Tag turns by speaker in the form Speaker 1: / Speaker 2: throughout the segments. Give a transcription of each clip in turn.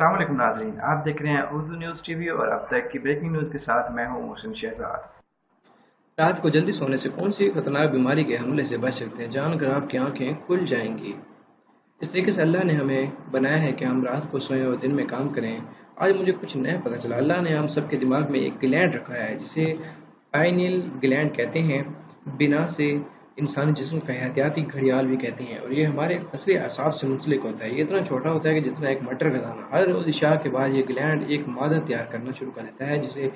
Speaker 1: अस्सलाम वालेकुम नाज़रीन, आप देख रहे हैं उर्दू न्यूज़ टीवी और अब तक की ब्रेकिंग न्यूज़ के साथ मैं हूं मोहसिन शहजाद।
Speaker 2: रात को जल्दी सोने से कौन सी खतरनाक बीमारी के हमले से बच सकते हैं, जानकर आपकी आंखें खुल जाएंगी। इस तरीके से अल्लाह ने हमें बनाया है कि हम रात को सोएं और दिन में काम करें। आज मुझे कुछ नया पता चला। अल्लाह ने हम सबके दिमाग में एक ग्लैंड रखा है जिसे पाइनियल ग्लैंड कहते हैं। बिना से इंसानी जिस्म का एहतियाती घड़ियाल भी कहते हैं और ये हमारे असली असाब से मुंसलिक होता है। ये इतना छोटा होता है कि जितना एक मटर का दाना। हर रोज इशा के बाद ये ग्लैंड एक मादा तैयार करना शुरू कर देता है जिसे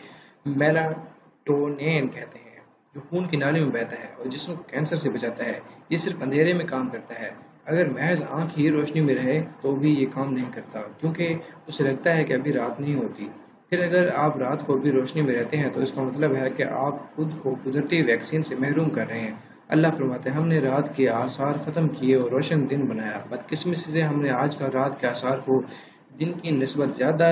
Speaker 2: मेलाटोनिन कहते हैं, जो खून की नाली में बहता है और जिस्म को कैंसर से बचाता है। ये सिर्फ अंधेरे में काम करता है। अगर महज आंख ही रोशनी में रहे तो भी ये काम नहीं करता, क्योंकि उसे लगता है कि अभी रात नहीं होती। फिर अगर आप रात को भी रोशनी में रहते हैं तो इसका मतलब है कि आप खुद को कुदरती वैक्सीन से महरूम कर रहे हैं। अल्लाह फरमाते हैं, हमने रात के आसार ख़त्म किए और रोशन दिन बनाया। बदकिस्मती से हमने आज का रात के आसार को दिन की निस्बत ज़्यादा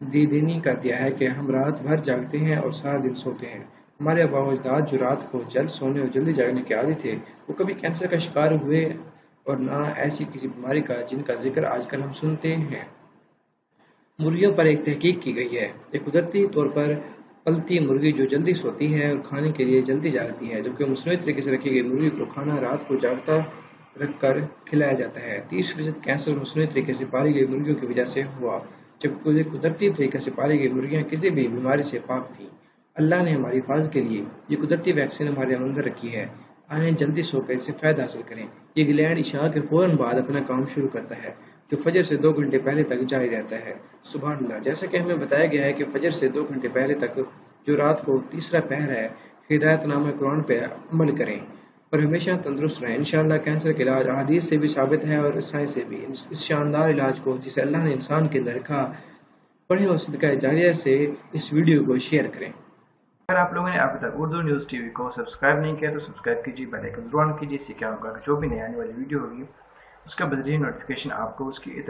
Speaker 2: दीनी कर दिया है कि हम रात भर जागते हैं और सारा दिन सोते हैं। हमारे आबा व अजदाद जो रात को जल्द सोने और जल्दी जागने के आदी थे, वो कभी कैंसर का शिकार हुए और ना ऐसी किसी बीमारी का जिनका जिक्र आजकल हम सुनते हैं। मुर्गियों पर एक तहकीक की गई है। एक कुदरती तौर पर पलती मुर्गी जो जल्दी सोती है और खाने के लिए जल्दी जागती है, जबकि मसनूई तरीके से रखी गई मुर्गी को खाना रात को जागता रखकर खिलाया जाता है। 30% कैंसर मसनूई तरीके से पाली गई मुर्गियों की वजह से हुआ, जबकि कुदरती तरीके से पाली गई मुर्गियां किसी भी बीमारी से पाक थीं। अल्लाह ने हमारी हिफाजत के लिए ये कुदरती वैक्सीन हमारे अंदर रखी है। आए जल्दी सोकर इससे फ़ायदा हासिल करें। ये ग्लैंड इशा के फ़ौरन बाद अपना काम शुरू करता है, जो फजर से 2 घंटे पहले तक जारी रहता है। सुबह अल्लाह, जैसा कि हमें बताया गया है कि फजर से 2 घंटे पहले तक, जो रात को तीसरा पहर है, हिदायतनामा कुरान पर अमल करें और हमेशा तंदुरुस्त रहें। इंशाअल्लाह कैंसर का इलाज अहादीस से भी साबित है और साइंस से भी। इस शानदार इलाज को जिसे अल्लाह ने इंसान के अंदर रखा, पढ़ें और सदका जारिया से इस वीडियो को शेयर करें।
Speaker 1: अगर आप लोगों ने अभी तक उर्दू न्यूज़ टीवी को सब्सक्राइब नहीं किया तो सब्सक्राइब कीजिए, बेल आइकन जरूर ऑन कीजिए। इससे क्या होगा कि जो भी नई आने वाली वीडियो होगी उसका बदरीन नोटिफिकेशन आपको उसकी